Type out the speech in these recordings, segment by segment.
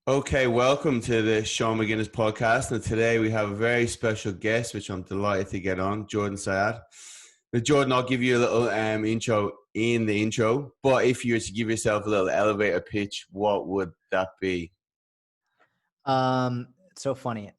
Okay, welcome to the Sean McGinnis podcast. And today we have a very special guest, which I'm delighted to get on, Jordon Syatt. Now, Jordon, I'll give you a little intro in the intro, but if you were to give yourself a little elevator pitch, what would that be? It's so funny.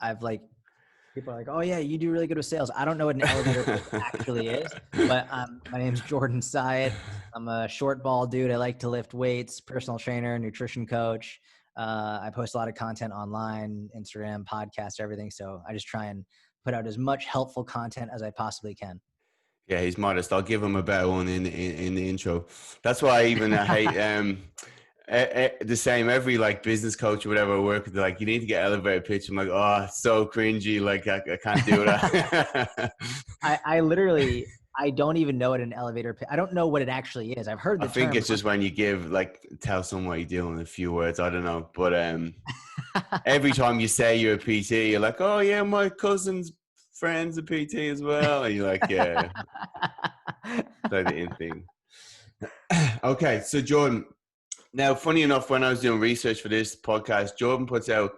People are like, "Oh yeah, you do really good with sales." I don't know what an elevator pitch actually is, but my name's Jordon Syatt. I'm a short ball dude. I like to lift weights, personal trainer, nutrition coach. I post a lot of content online, Instagram, podcast, everything. So I just try and put out as much helpful content as I possibly can. Yeah, he's modest. I'll give him a better one in the intro. That's why I hate the same. Every like business coach or whatever I work with, like you need to get elevator pitch. I'm like, oh, it's so cringy. Like I can't do that. I literally I don't even know what an elevator pitch. I don't know what it actually is. I've heard I the think term. it's just when you give like tell someone what you're doing in a few words. I don't know, but every time you say you're a PT, you're like, oh yeah, my cousin's friend's a PT as well, and you're like, yeah, like the in thing. Okay, so Jordan. Now, funny enough, when I was doing research for this podcast, Jordan puts out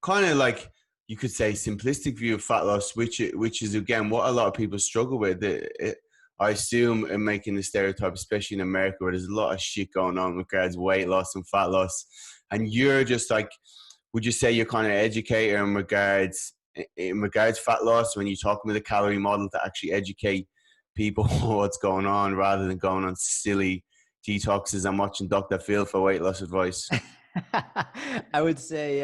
kind of like you could say simplistic view of fat loss, which is again what a lot of people struggle with. I assume in making the stereotype, especially in America, where there's a lot of shit going on with regards to weight loss and fat loss, and you're just like, would you say you're kind of educator in regards fat loss when you're talking with a calorie model to actually educate people what's going on rather than going on silly detoxes and watching Dr. Phil for weight loss advice? I would say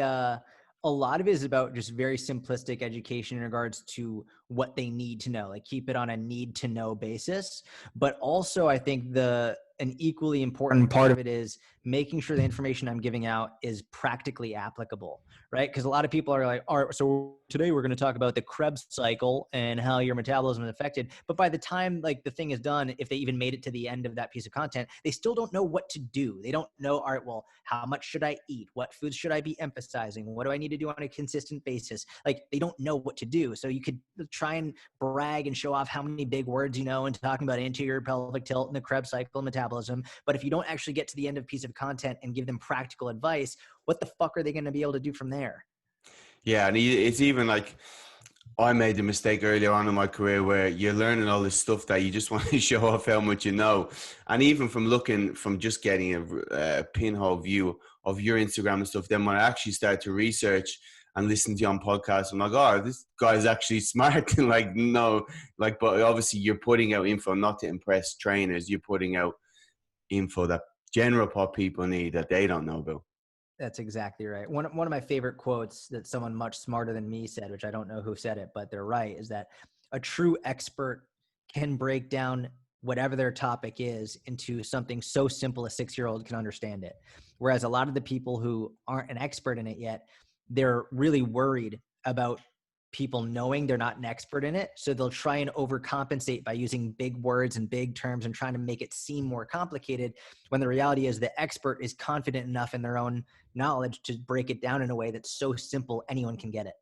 a lot of it is about just very simplistic education in regards to what they need to know, like keep it on a need to know basis. But also, I think an equally important part of it is making sure the information I'm giving out is practically applicable, right? Because a lot of people are like, all right, so today we're going to talk about the Krebs cycle and how your metabolism is affected. But by the time like the thing is done, if they even made it to the end of that piece of content, they still don't know what to do. They don't know, all right, well, how much should I eat? What foods should I be emphasizing? What do I need to do on a consistent basis? Like they don't know what to do. So you could try and brag and show off how many big words you know and talking about anterior pelvic tilt and the Krebs cycle and metabolism. But if you don't actually get to the end of a piece of content and give them practical advice, what the fuck are they going to be able to do from there? Yeah, and it's even like I made the mistake earlier on in my career where you're learning all this stuff that you just want to show off how much you know. And even from just getting a pinhole view of your Instagram and stuff, then when I actually started to research and listen to you on podcasts, I'm like, oh, this guy's actually smart. Like, no, like, but obviously you're putting out info not to impress trainers. You're putting out info that general pop people need that they don't know about. That's exactly right. One of my favorite quotes that someone much smarter than me said, which I don't know who said it, but they're right, is that a true expert can break down whatever their topic is into something so simple a 6-year-old can understand it. Whereas a lot of the people who aren't an expert in it yet, they're really worried about people knowing they're not an expert in it. So they'll try and overcompensate by using big words and big terms and trying to make it seem more complicated, when the reality is the expert is confident enough in their own knowledge to break it down in a way that's so simple anyone can get it.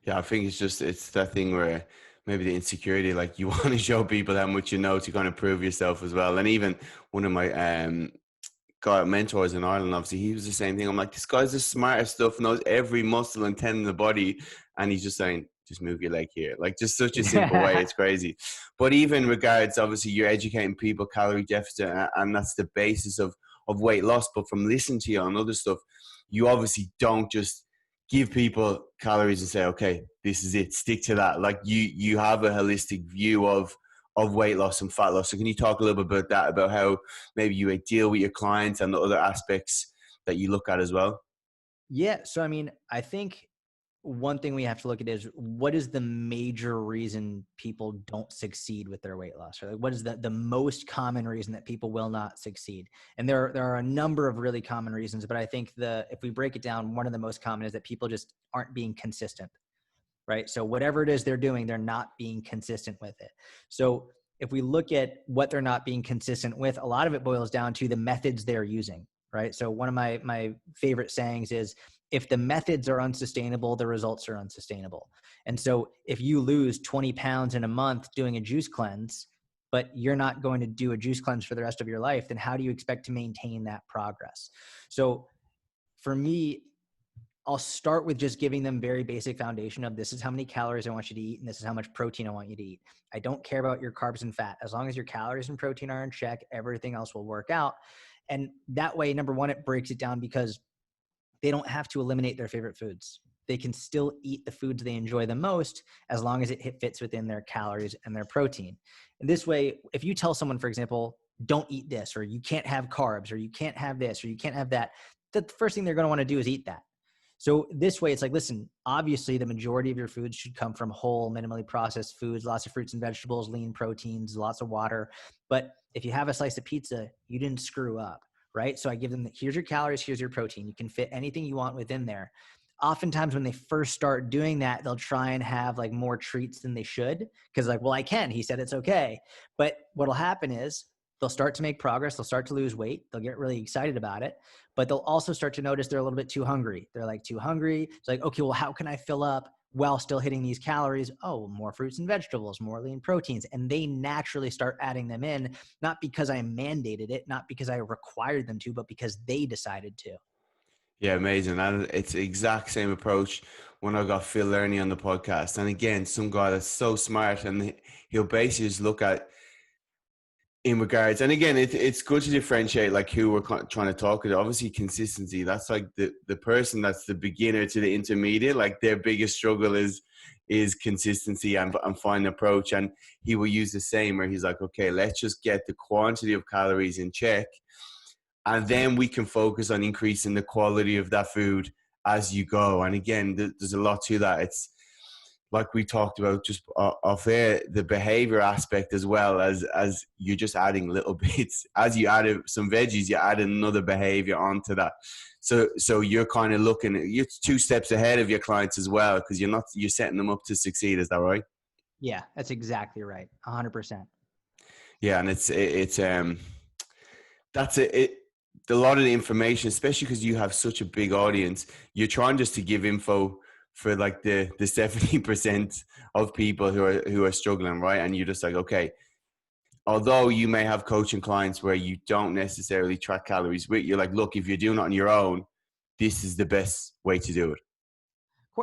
Yeah, I think it's that thing where maybe the insecurity, like you want to show people how much you know to kind of prove yourself as well. And even one of my guy mentors in Ireland, obviously, he was the same thing. I'm like, this guy's the smartest stuff, knows every muscle and tendon in the body, and he's just saying, just move your leg here, like just such a simple way. It's crazy. But even regards, obviously, you're educating people calorie deficit, and that's the basis of weight loss. But from listening to you on other stuff, you obviously don't just give people calories and say, okay, this is it, stick to that. Like you have a holistic view of weight loss and fat loss. So can you talk a little bit about that, about how maybe you deal with your clients and the other aspects that you look at as well? Yeah. So, I mean, I think one thing we have to look at is what is the major reason people don't succeed with their weight loss? Or like what is the most common reason that people will not succeed? And there are a number of really common reasons, but I think if we break it down, one of the most common is that people just aren't being consistent, right? So whatever it is they're doing, they're not being consistent with it. So if we look at what they're not being consistent with, a lot of it boils down to the methods they're using, right? So one of my favorite sayings is, if the methods are unsustainable, the results are unsustainable. And so if you lose 20 pounds in a month doing a juice cleanse, but you're not going to do a juice cleanse for the rest of your life, then how do you expect to maintain that progress? So for me, I'll start with just giving them very basic foundation of this is how many calories I want you to eat, and this is how much protein I want you to eat. I don't care about your carbs and fat. As long as your calories and protein are in check, everything else will work out. And that way, number one, it breaks it down because they don't have to eliminate their favorite foods. They can still eat the foods they enjoy the most as long as it fits within their calories and their protein. And this way, if you tell someone, for example, don't eat this, or you can't have carbs, or you can't have this, or you can't have that, the first thing they're going to want to do is eat that. So this way, it's like, listen, obviously the majority of your foods should come from whole, minimally processed foods, lots of fruits and vegetables, lean proteins, lots of water. But if you have a slice of pizza, you didn't screw up, right? So I give them, here's your calories, here's your protein. You can fit anything you want within there. Oftentimes when they first start doing that, they'll try and have like more treats than they should. Cause like, well, I can, he said it's okay. But what'll happen is they'll start to make progress. They'll start to lose weight. They'll get really excited about it, but they'll also start to notice they're a little bit too hungry. They're like too hungry. It's like, okay, well, how can I fill up while still hitting these calories? Oh, more fruits and vegetables, more lean proteins. And they naturally start adding them in, not because I mandated it, not because I required them to, but because they decided to. Yeah, amazing. And it's the exact same approach when I got Phil Learning on the podcast. And again, some guy that's so smart, and he'll basically just look at in regards, and again, it's good to differentiate like who we're trying to talk to. Obviously, consistency. That's like the person that's the beginner to the intermediate. Like their biggest struggle is consistency and find an approach. And he will use the same where he's like, okay, let's just get the quantity of calories in check, and then we can focus on increasing the quality of that food as you go. And again, there's a lot to that. It's like we talked about just off air, the behavior aspect as well, as you're just adding little bits. As you add some veggies, you add another behavior onto that. So you're kind of you're 2 steps ahead of your clients as well, because you're setting them up to succeed. Is that right? Yeah, that's exactly right. 100%. Yeah. And that's it. A lot of the information, especially because you have such a big audience, you're trying just to give info for like the 70% of people who are struggling, right? And you're just like, okay, although you may have coaching clients where you don't necessarily track calories with, you're like, look, if you're doing it on your own, this is the best way to do it.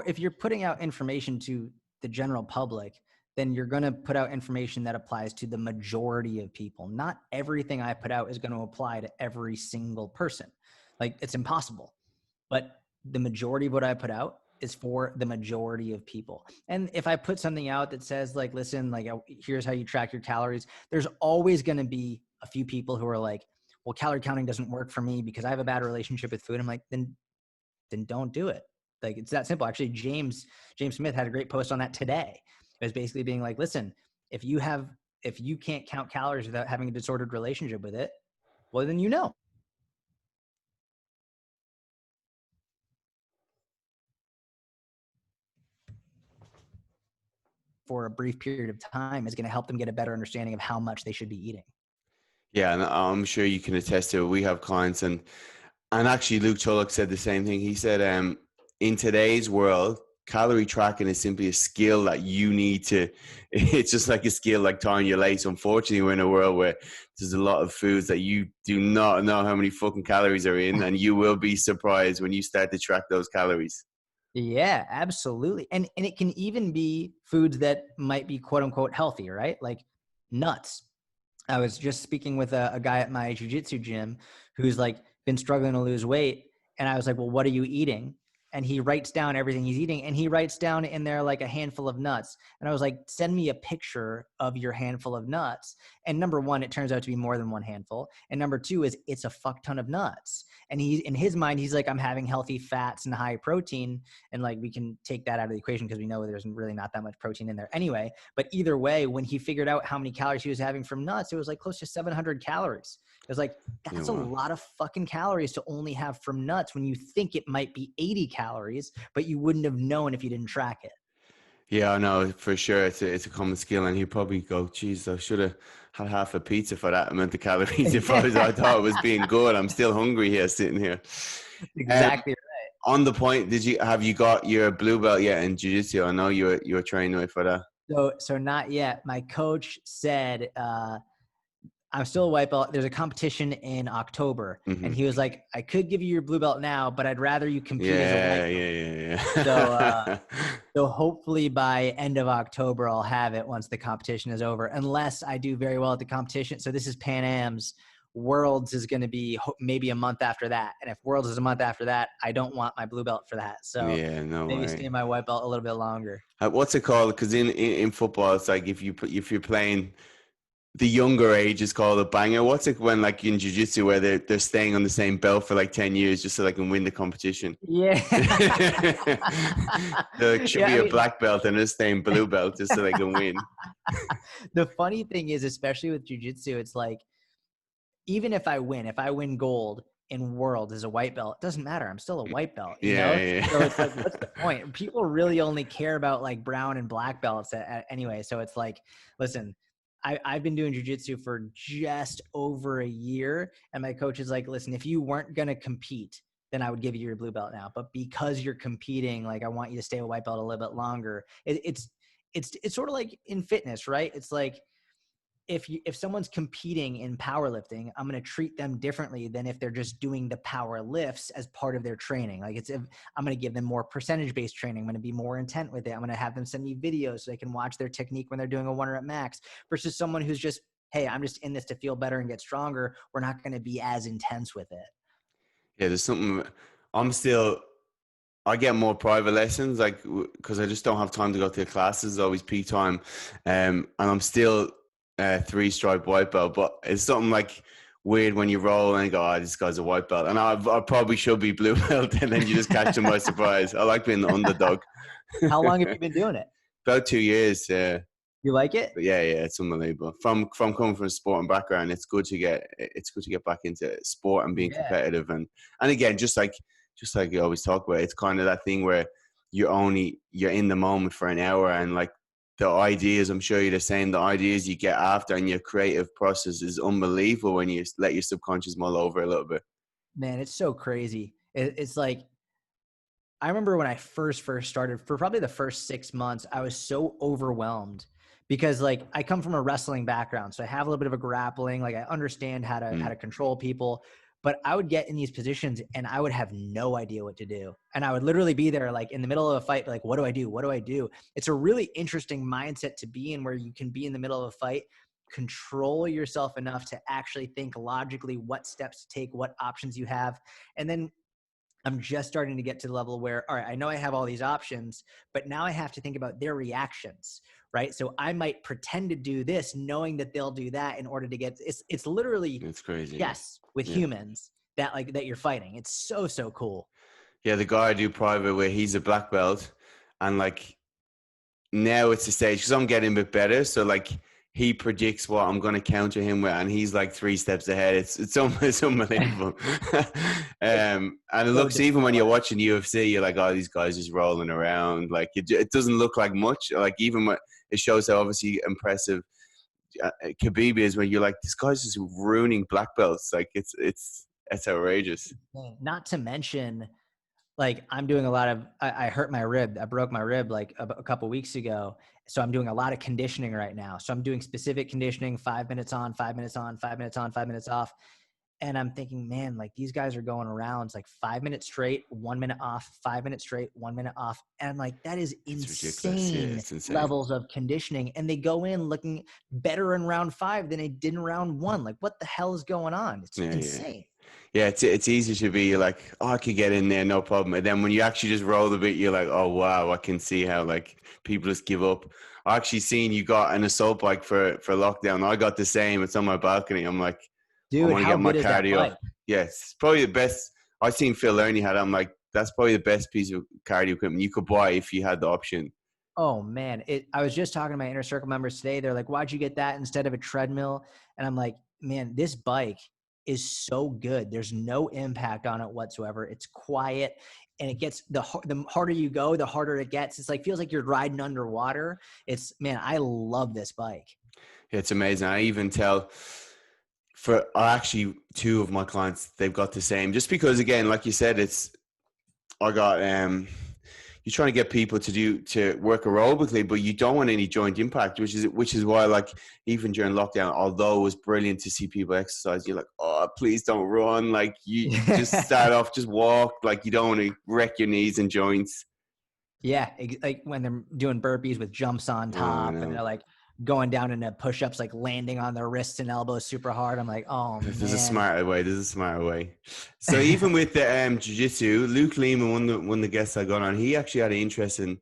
If you're putting out information to the general public, then you're going to put out information that applies to the majority of people. Not everything I put out is going to apply to every single person. Like it's impossible, but the majority of what I put out is for the majority of people. And if I put something out that says like, listen, like here's how you track your calories, there's always going to be a few people who are like, well, calorie counting doesn't work for me because I have a bad relationship with food. I'm like, then don't do it. Like it's that simple. Actually, James Smith had a great post on that today. It was basically being like, listen, if you can't count calories without having a disordered relationship with it, well, then for a brief period of time is going to help them get a better understanding of how much they should be eating. Yeah, and I'm sure you can attest to it. We have clients, and actually Luke Tulloch said the same thing. He said, in today's world, calorie tracking is simply a skill that you need to, it's just like a skill like tying your lace. Unfortunately, we're in a world where there's a lot of foods that you do not know how many fucking calories are in, and you will be surprised when you start to track those calories. Yeah, absolutely. And it can even be foods that might be quote unquote healthy, right? Like nuts. I was just speaking with a guy at my jiu-jitsu gym who's like been struggling to lose weight. And I was like, well, what are you eating? And he writes down everything he's eating, and he writes down in there like a handful of nuts. And I was like, send me a picture of your handful of nuts. And number one, it turns out to be more than one handful. And number two is it's a fuck ton of nuts. And in his mind, he's like, I'm having healthy fats and high protein. And like, we can take that out of the equation because we know there's really not that much protein in there anyway. But either way, when he figured out how many calories he was having from nuts, it was like close to 700 calories. It was like, that's a lot of fucking calories to only have from nuts when you think it might be 80 calories, but you wouldn't have known if you didn't track it. Yeah, I know for sure. It's a common skill, and he'd probably go, "Geez, I should have had half a pizza for that amount of calories." If I thought it was being good, I'm still hungry here, sitting here. Exactly right. On the point, have you got your blue belt yet in jiu-jitsu? I know you were training with for that. So not yet. My coach said, I'm still a white belt. There's a competition in October. And he was like, I could give you your blue belt now, but I'd rather you compete as a white belt. So, so hopefully by end of October, I'll have it once the competition is over, unless I do very well at the competition. So this is Pan Am's. Worlds is going to be maybe a month after that. And if Worlds is a month after that, I don't want my blue belt for that. So No maybe way. stay in my white belt a little bit longer. What's it called? Because in football, it's like if you're playing the younger age is called a banger. What's it when like in jiu-jitsu where they're staying on the same belt for like 10 years just so they can win the competition? Yeah. There should be a black belt and they're staying blue belt just so they can win. The funny thing is, especially with jiu-jitsu, it's like, even if I win gold in World as a white belt, it doesn't matter. I'm still a white belt, you know? Yeah. So it's like, what's the point? People really only care about like brown and black belts anyway. So it's like, listen, I've been doing jiu-jitsu for just over a year. And my coach is like, listen, if you weren't going to compete, then I would give you your blue belt now. But because you're competing, like I want you to stay a white belt a little bit longer. It's sort of like in fitness, right? It's like, if someone's competing in powerlifting, I'm going to treat them differently than if they're just doing the power lifts as part of their training. Like I'm going to give them more percentage-based training. I'm going to be more intent with it. I'm going to have them send me videos so they can watch their technique when they're doing a 1 rep max, versus someone who's just, hey, I'm just in this to feel better and get stronger. We're not going to be as intense with it. Yeah, there's something. I get more private lessons, like, because I just don't have time to go to the classes. It's always peak time. And I'm still 3-stripe white belt, but it's something like weird when you roll and go, oh, this guy's a white belt. And I probably should be blue belt, and then you just catch them by surprise. I like being the underdog. How long have you been doing it? About 2 years. You like it? But yeah, it's unbelievable. From coming from a sporting background, it's good to get back into sport and being competitive. And again, just like you always talk about, it's kind of that thing where you're in the moment for an hour, and like the ideas, I'm sure you're the same, the ideas you get after and your creative process is unbelievable when you let your subconscious mull over a little bit. Man, it's so crazy. It's like, I remember when I first started, for probably the first 6 months, I was so overwhelmed because like I come from a wrestling background. So I have a little bit of a grappling, like I understand how to control people, but I would get in these positions and I would have no idea what to do. And I would literally be there like in the middle of a fight, like, what do I do? What do I do? It's a really interesting mindset to be in, where you can be in the middle of a fight, control yourself enough to actually think logically what steps to take, what options you have. And then I'm just starting to get to the level where, all right, I know I have all these options, but now I have to think about their reactions, right? So I might pretend to do this knowing that they'll do that in order to get, it's literally, it's crazy. Yes, with humans that you're fighting. It's so cool. Yeah, the guy I do private with, he's a black belt, and like now it's the stage, because I'm getting a bit better. So like he predicts what I'm going to counter him with, and he's like 3 steps ahead. It's unbelievable. And it looks, even when you're watching UFC, you're like, oh, these guys just rolling around. Like it doesn't look like much. Like even when it shows how obviously impressive Khabib is, when you're like, this guy's just ruining black belts. Like it's outrageous. Not to mention, like I'm doing a lot of, I hurt my rib. I broke my rib like a couple weeks ago. So I'm doing a lot of conditioning right now. So I'm doing specific conditioning, 5 minutes on, 5 minutes on, 5 minutes on, 5 minutes off. And I'm thinking, man, like these guys are going around like 5 minutes straight, 1 minute off, 5 minutes straight, 1 minute off. And I'm like, that is insane, levels of conditioning. And they go in looking better in round 5 than they did in round 1. Like what the hell is going on? It's insane. Yeah, it's easy to be like, oh, I could get in there, no problem. And then when you actually just roll a bit, you're like, oh, wow, I can see how like people just give up. I actually seen you got an assault bike for lockdown. I got the same. It's on my balcony. I'm like, dude, I want to get my cardio. Yes, it's probably the best. I seen Phil Learney had it. I'm like, that's probably the best piece of cardio equipment you could buy if you had the option. Oh man, I was just talking to my inner circle members today. They're like, why'd you get that instead of a treadmill? And I'm like, man, this bike is so good. There's no impact on it whatsoever. It's quiet, and it gets the harder you go, the harder it gets. It's like, feels like you're riding underwater. Man, I love this bike. It's amazing. I even tell for actually 2 of my clients, they've got the same, just because again, like you said, I got, you're trying to get people to work aerobically, but you don't want any joint impact, which is why, like, even during lockdown, although it was brilliant to see people exercise, you're like, oh, please don't run. Like, you just start off, just walk. Like, you don't want to wreck your knees and joints. Yeah, like when they're doing burpees with jumps on Oh, I top, and know. they're like going down into push-ups, like landing on their wrists and elbows super hard. I'm like, oh There's a man. smarter way. There's a smarter way. So even with the jiu-jitsu, Luke Lehman, one of the guests I got on, he actually had an interest in,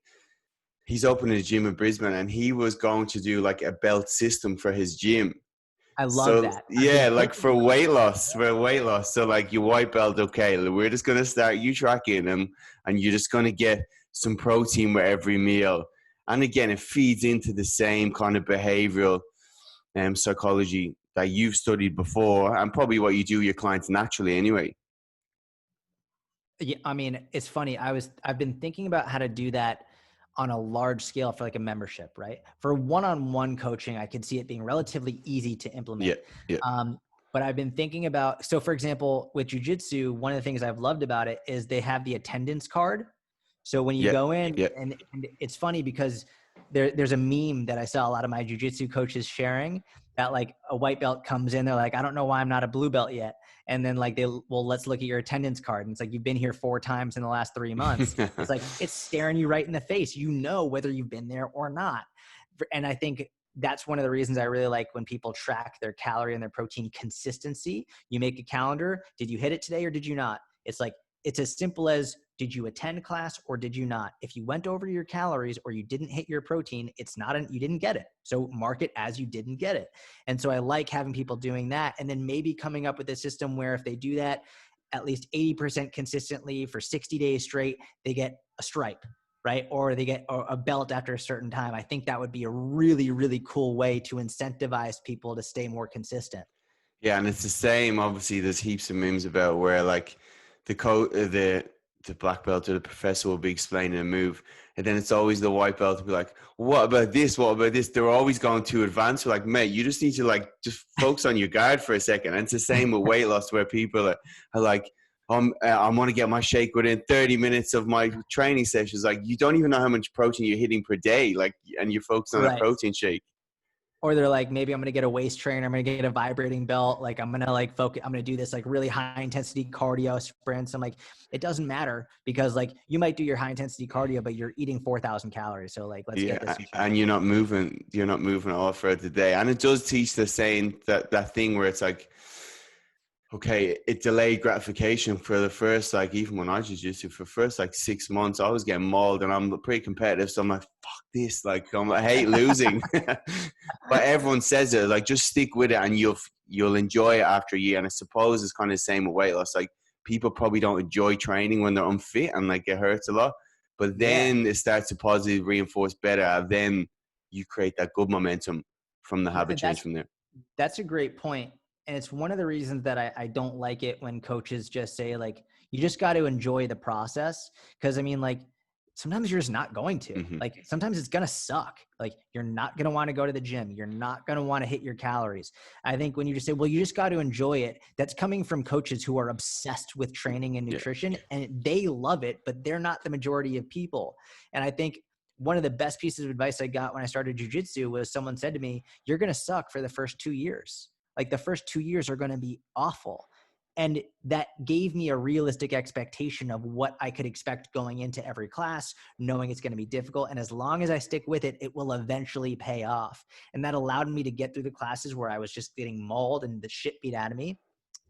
he's opening a gym in Brisbane, and he was going to do like a belt system for his gym. I love So that. I've yeah, been like thinking for about weight that. loss, for weight loss. So like your white belt, okay, we're just gonna start you tracking them, and you're just gonna get some protein with every meal. And again, it feeds into the same kind of behavioral psychology that you've studied before, and probably what you do with your clients naturally anyway. Yeah, I mean, it's funny. I've been thinking about how to do that on a large scale for like a membership, right? For one-on-one coaching, I could see it being relatively easy to Yeah, implement. yeah, But I've been thinking about, so for example, with jujitsu, one of the things I've loved about it is they have the attendance card. So when you yeah, go in, yeah. and it's funny because there's a meme that I saw a lot of my jujitsu coaches sharing, that like a white belt comes in, they're like, I don't know why I'm not a blue belt yet. And then like well, let's look at your attendance card. And it's like, you've been here 4 times in the last 3 months. It's like, it's staring you right in the face. You know whether you've been there or not. And I think that's one of the reasons I really like when people track their calorie and their protein consistency. You make a calendar. Did you hit it today or did you not? It's like, it's as simple as, did you attend class or did you not? If you went over your calories or you didn't hit your protein, it's not you didn't get it. So mark it as you didn't get it. And so I like having people doing that, and then maybe coming up with a system where if they do that at least 80% consistently for 60 days straight, they get a stripe, right? Or they get a belt after a certain time. I think that would be a really, really cool way to incentivize people to stay more consistent. Yeah, and it's the same. Obviously, there's heaps of memes about where like the black belt or the professor will be explaining a move, and then it's always the white belt to be like, "What about this? What about this?" They're always going too advanced. We're like, mate, you just need to like just focus on your guard for a second. And it's the same with weight loss, where people are like, I want to get my shake within 30 minutes of my training sessions. Like, you don't even know how much protein you're hitting per day, like, and you're focused on a Right. protein shake. Or they're like, maybe I'm going to get a waist trainer. I'm going to get a vibrating belt. Like I'm going to like focus. I'm going to do this like really high intensity cardio sprints. I'm like, it doesn't matter because like you might do your high intensity cardio, but you're eating 4,000 calories. So like, let's get this. And you're not moving all throughout the day. And it does teach the saying that thing where it's like, okay, it delayed gratification for the first, like, even when I jiu-jitsu, for the first like 6 months, I was getting mauled, and I'm pretty competitive. So I'm like, fuck this. Like, I hate losing. But everyone says it, like, just stick with it and you'll enjoy it after a year. And I suppose it's kind of the same with weight loss. Like, people probably don't enjoy training when they're unfit and like it hurts a lot. But then it starts to positively reinforce better. And then you create that good momentum from the habit change from there. That's a great point. And it's one of the reasons that I don't like it when coaches just say like, you just got to enjoy the process. Cause I mean, like sometimes you're just not going to, like, sometimes it's going to suck. Like you're not going to want to go to the gym. You're not going to want to hit your calories. I think when you just say, well, you just got to enjoy it. That's coming from coaches who are obsessed with training and nutrition and they love it, but they're not the majority of people. And I think one of the best pieces of advice I got when I started jujitsu was someone said to me, you're going to suck for the first 2 years. Like the first 2 years are going to be awful. And that gave me a realistic expectation of what I could expect going into every class, knowing it's going to be difficult. And as long as I stick with it, it will eventually pay off. And that allowed me to get through the classes where I was just getting mauled and the shit beat out of me.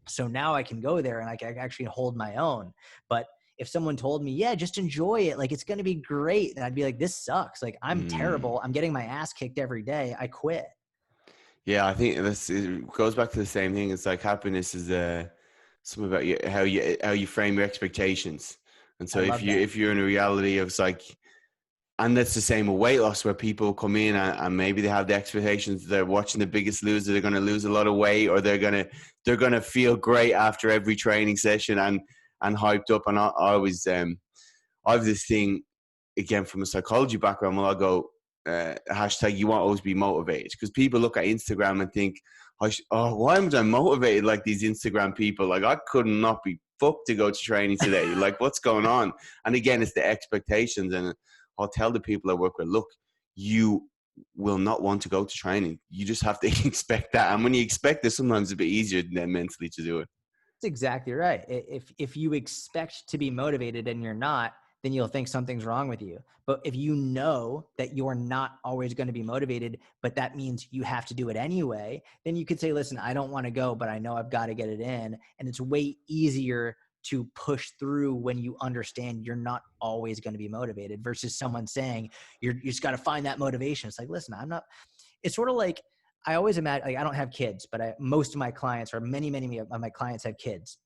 So now I can go there and I can actually hold my own. But if someone told me, yeah, just enjoy it, like it's going to be great, then I'd be like, this sucks. Like I'm terrible. I'm getting my ass kicked every day. I quit. Yeah, I think it goes back to the same thing. It's like happiness is something about how you frame your expectations. And so I love that. if you're in a reality of like, and that's the same with weight loss, where people come in and maybe they have the expectations they're watching The Biggest Loser, they're going to lose a lot of weight, or they're going to feel great after every training session and hyped up. And I always I have this thing, again, from a psychology background, where I go, hashtag you won't always be motivated, because people look at Instagram and think, why am I motivated like these Instagram people? Like, I could not be fuck to go to training today? Like, what's going on? And again, it's the expectations. And I'll tell the people I work with, look, you will not want to go to training. You just have to expect that. And when you expect it, sometimes it's a bit easier than mentally to do it. That's exactly right. If you expect to be motivated and you're not, then you'll think something's wrong with you. But if you know that you're not always going to be motivated, but that means you have to do it anyway, then you could say, listen, I don't want to go, but I know I've got to get it in. And it's way easier to push through when you understand you're not always going to be motivated versus someone saying you just got to find that motivation. It's like, listen, I'm not, it's sort of like, I always imagine, like, I don't have kids, but most of my clients, or many of my clients, have kids.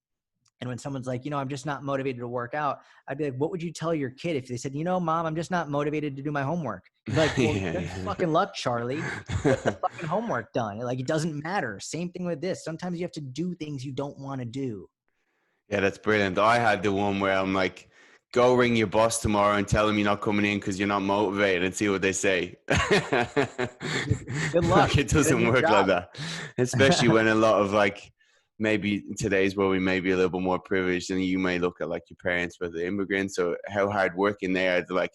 And when someone's like, I'm just not motivated to work out, I'd be like, what would you tell your kid if they said, mom, I'm just not motivated to do my homework? You'd be like, well, good fucking luck, Charlie. Get the fucking homework done. Like, it doesn't matter. Same thing with this. Sometimes you have to do things you don't want to do. Yeah, that's brilliant. I had the one where I'm like, go ring your boss tomorrow and tell them you're not coming in because you're not motivated and see what they say. Good luck. It doesn't work like that. Especially when a lot of like, maybe in today's world, we may be a little bit more privileged and you may look at like your parents, but the immigrants, or how hard working they are. Like,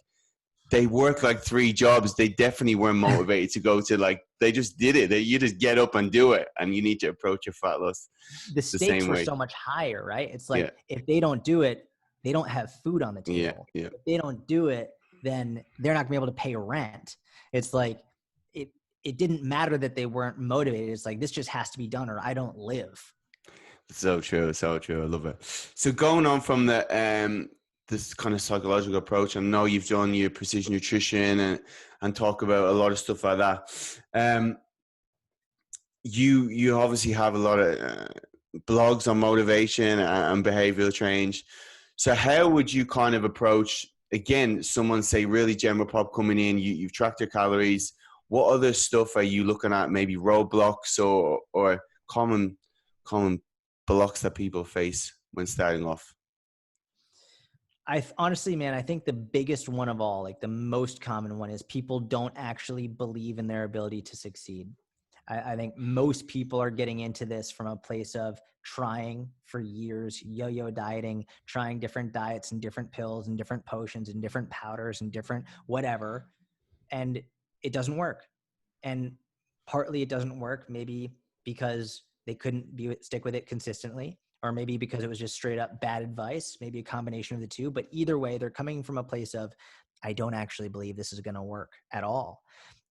they work like 3 jobs. They definitely weren't motivated to go to, like, they just did it. You just get up and do it. And you need to approach your fat loss the stakes were way. so much higher, right? It's like, if they don't do it, they don't have food on the table. Yeah. If they don't do it, then they're not gonna be able to pay rent. It's like, it didn't matter that they weren't motivated. It's like, this just has to be done or I don't live. So true. So true. I love it. So going on from the, this kind of psychological approach, I know you've done your precision nutrition and talk about a lot of stuff like that. You obviously have a lot of blogs on motivation and behavioral change. So how would you kind of approach, again, someone say really general pop coming in, you've tracked your calories. What other stuff are you looking at? Maybe roadblocks or common blocks that people face when starting off? Honestly, man, I think the biggest one of all, like the most common one, is people don't actually believe in their ability to succeed. I think most people are getting into this from a place of trying for years, yo-yo dieting, trying different diets and different pills and different potions and different powders and different whatever. And it doesn't work. And partly it doesn't work, maybe because they couldn't stick with it consistently, or maybe because it was just straight up bad advice, maybe a combination of the two. But either way, they're coming from a place of, I don't actually believe this is going to work at all.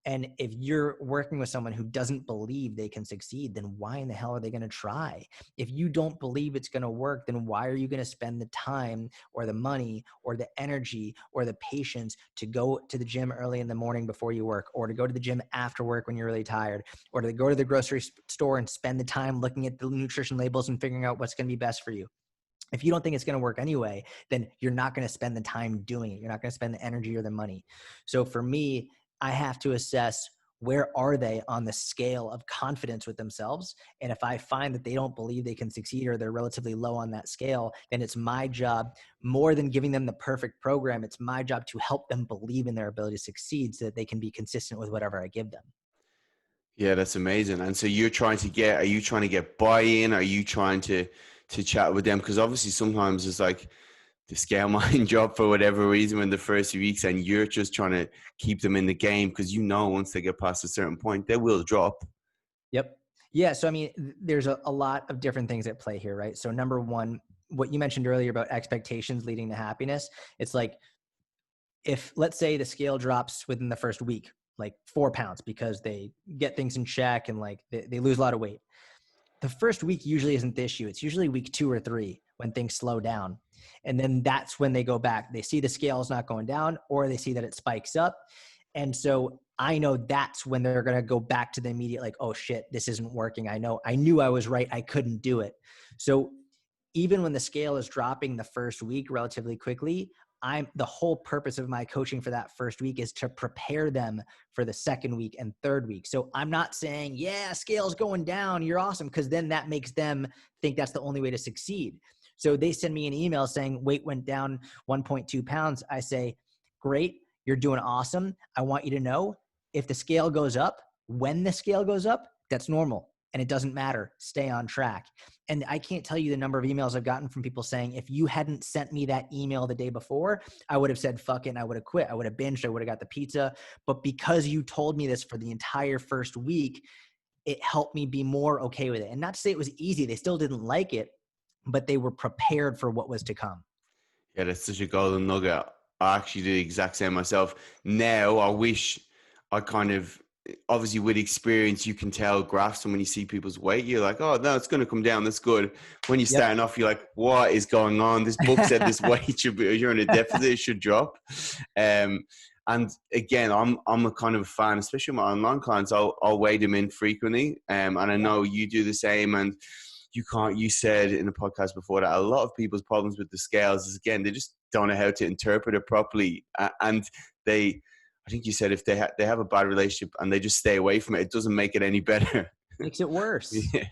And if you're working with someone who doesn't believe they can succeed, then why in the hell are they going to try? If you don't believe it's going to work, then why are you going to spend the time or the money or the energy or the patience to go to the gym early in the morning before you work, or to go to the gym after work when you're really tired, or to go to the grocery store and spend the time looking at the nutrition labels and figuring out what's going to be best for you? If you don't think it's going to work anyway, then you're not going to spend the time doing it. You're not going to spend the energy or the money. So for me, I have to assess, where are they on the scale of confidence with themselves? And if I find that they don't believe they can succeed, or they're relatively low on that scale, then it's my job, more than giving them the perfect program, it's my job to help them believe in their ability to succeed so that they can be consistent with whatever I give them. Yeah, that's amazing. And so are you trying to get buy-in? Are you trying to chat with them? Because obviously sometimes it's like the scale might drop for whatever reason in the first few weeks, and you're just trying to keep them in the game because once they get past a certain point, they will drop. Yep. Yeah. So, I mean, there's a lot of different things at play here, right? So number one, what you mentioned earlier about expectations leading to happiness, it's like, if, let's say, the scale drops within the first week, like 4 pounds, because they get things in check and like they lose a lot of weight. The first week usually isn't the issue. It's usually week 2 or 3 when things slow down. And then that's when they go back. They see the scale is not going down, or they see that it spikes up. And so I know that's when they're going to go back to the immediate, like, oh shit, this isn't working. I knew I was right. I couldn't do it. So even when the scale is dropping the first week relatively quickly, the whole purpose of my coaching for that first week is to prepare them for the second week and third week. So I'm not saying, yeah, scale's going down, you're awesome, because then that makes them think that's the only way to succeed. So they send me an email saying weight went down 1.2 pounds. I say, great, you're doing awesome. I want you to know, if the scale goes up, when the scale goes up, that's normal. and it doesn't matter. Stay on track. And I can't tell you the number of emails I've gotten from people saying, if you hadn't sent me that email the day before, I would have said, fuck it. And I would have quit. I would have binged. I would have got the pizza. But because you told me this for the entire first week, it helped me be more okay with it. And not to say it was easy. They still didn't like it, but they were prepared for what was to come. Yeah, that's such a golden nugget. I actually do the exact same myself. Now, I wish I kind of, obviously with experience, you can tell graphs, and when you see people's weight, you're like, oh, no, it's going to come down. That's good. When you're Yep. starting off, you're like, what is going on? This book said this weight should be, you're in a deficit, it should drop. And again, I'm a kind of a fan, especially my online clients. I'll weigh them in frequently. And I know you do the same. And you said in a podcast before that a lot of people's problems with the scales is, again, they just don't know how to interpret it properly. And I think you said if they have a bad relationship and they just stay away from it, it doesn't make it any better. Makes it worse. Yeah.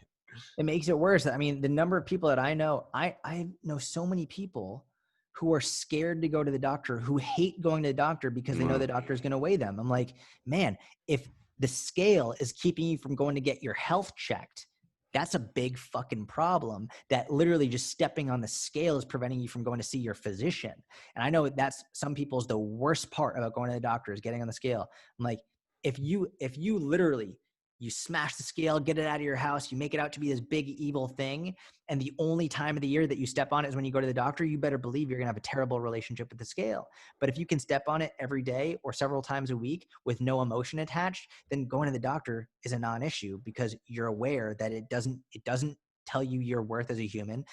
It makes it worse. I mean, the number of people that I know, I know so many people who are scared to go to the doctor, who hate going to the doctor because they know the doctor is going to weigh them. I'm like, man, if the scale is keeping you from going to get your health checked, that's a big fucking problem. That literally just stepping on the scale is preventing you from going to see your physician. And I know that's some people's the worst part about going to the doctor is getting on the scale. I'm like, if you literally, you smash the scale, get it out of your house, you make it out to be this big evil thing, and the only time of the year that you step on it is when you go to the doctor, you better believe you're gonna have a terrible relationship with the scale. But if you can step on it every day or several times a week with no emotion attached, then going to the doctor is a non-issue because you're aware that it doesn't tell you your worth as a human.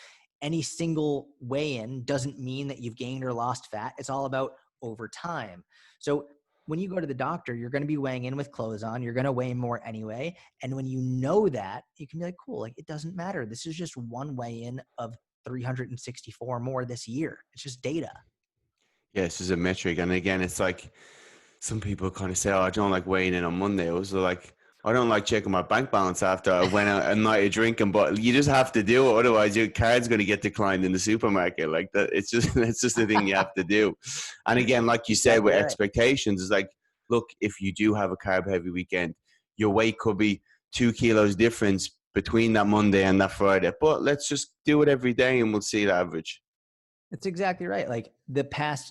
Any single weigh-in doesn't mean that you've gained or lost fat. It's all about over time. So when you go to the doctor, you're going to be weighing in with clothes on. You're going to weigh more anyway. And when you know that, you can be like, cool, like it doesn't matter. This is just one weigh in of 364 more this year. It's just data. Yeah, this is a metric. And again, it's like some people kind of say, oh, I don't like weighing in on Monday. I was like, I don't like checking my bank balance after I went out a night of drinking, but you just have to do it. Otherwise your card's going to get declined in the supermarket. Like that. It's just the thing you have to do. And again, like you said, with expectations, it's like, look, if you do have a carb heavy weekend, your weight could be 2 kilos difference between that Monday and that Friday, but let's just do it every day and we'll see the average. That's exactly right. Like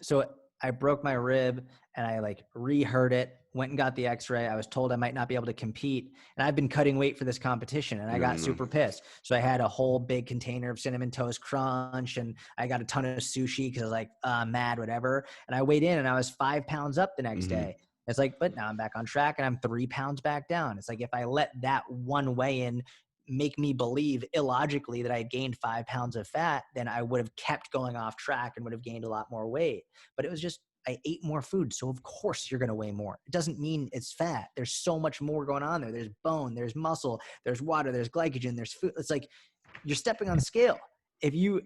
so I broke my rib and I like reheard it, went and got the x-ray. I was told I might not be able to compete. And I've been cutting weight for this competition and I got super pissed. So I had a whole big container of Cinnamon Toast Crunch and I got a ton of sushi because I was like, mad, whatever. And I weighed in and I was 5 pounds up the next day. It's like, but now I'm back on track and I'm 3 pounds back down. It's like, if I let that one weigh in make me believe illogically that I had gained 5 pounds of fat, then I would have kept going off track and would have gained a lot more weight. But it was just, I ate more food. So of course you're going to weigh more. It doesn't mean it's fat. There's so much more going on there. There's bone, there's muscle, there's water, there's glycogen, there's food. It's like, you're stepping on the scale. If you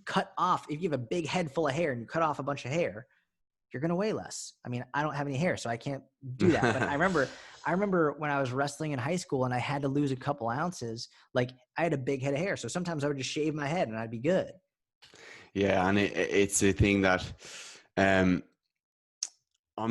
cut off, if you have a big head full of hair and you cut off a bunch of hair, you're going to weigh less. I mean, I don't have any hair, so I can't do that. But I remember when I was wrestling in high school and I had to lose a couple ounces, like I had a big head of hair. So sometimes I would just shave my head and I'd be good. Yeah. And it's a thing that, I'm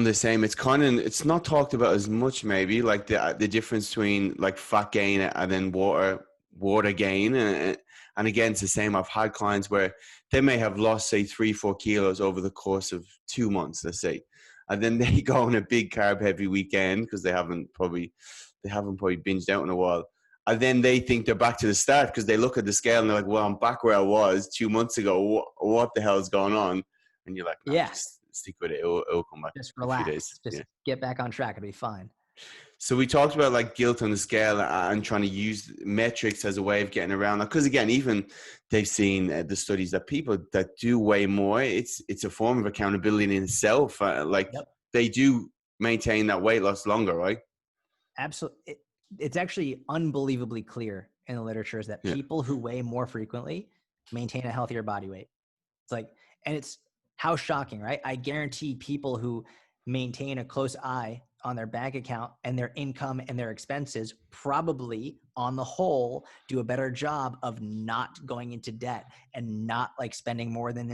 the same. It's not talked about as much, maybe, like the difference between like fat gain and then water gain. And again, it's the same. I've had clients where they may have lost, say, 3-4 kilos over the course of 2 months, let's say. And then they go on a big carb heavy weekend because they haven't probably binged out in a while. And then they think they're back to the start because they look at the scale and they're like, well, I'm back where I was 2 months ago. What the hell is going on? And you're like, no, just stick with it. It'll come back. Just relax. In a few days. Just get back on track. It'll be fine. So we talked about like guilt on the scale and trying to use metrics as a way of getting around that. Because again, even they've seen the studies that people that do weigh more, it's a form of accountability in itself. They do maintain that weight loss longer, right? Absolutely. It's actually unbelievably clear in the literature is that people who weigh more frequently maintain a healthier body weight. It's like, and it's how shocking, right? I guarantee people who maintain a close eye on their bank account and their income and their expenses probably on the whole do a better job of not going into debt and not like spending more than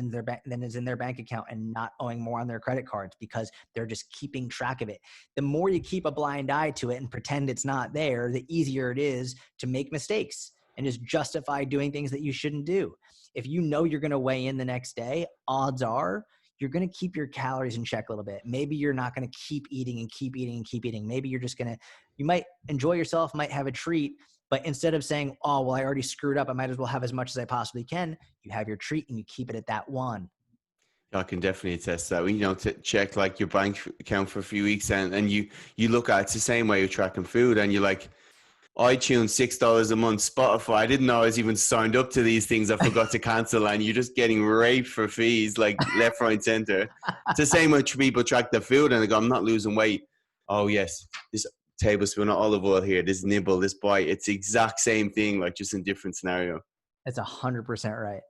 is in their bank account and not owing more on their credit cards because they're just keeping track of it. The more you keep a blind eye to it and pretend it's not there, the easier it is to make mistakes and just justify doing things that you shouldn't do. If you know you're going to weigh in the next day, odds are you're going to keep your calories in check a little bit. Maybe you're not going to keep eating and keep eating and keep eating. Maybe you're just going to, you might enjoy yourself, might have a treat, but instead of saying, oh, well, I already screwed up, I might as well have as much as I possibly can, you have your treat and you keep it at that one. I can definitely attest to that. You know, to check like your bank account for a few weeks and you look at it, it's the same way you're tracking food and you're like, iTunes, $6 a month, Spotify. I didn't know I was even signed up to these things. I forgot to cancel, and you're just getting raped for fees, like left, right, center. It's the same when people track their food and they go, I'm not losing weight. Oh, yes, this tablespoon of olive oil here, this nibble, this bite. It's the exact same thing, like just in different scenario. That's 100%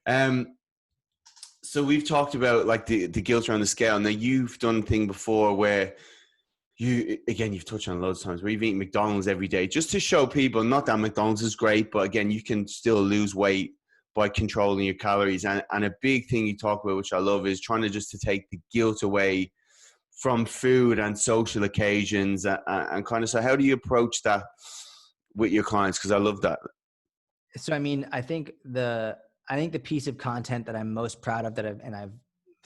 right. So we've talked about like the guilt around the scale. Now you've done a thing before where you've touched on loads of times where you've eaten McDonald's every day just to show people, not that McDonald's is great, but again, you can still lose weight by controlling your calories. And a big thing you talk about, which I love, is trying to take the guilt away from food and social occasions and kind of, so how do you approach that with your clients? Because I love that. So, I mean, I think the piece of content that I'm most proud of I've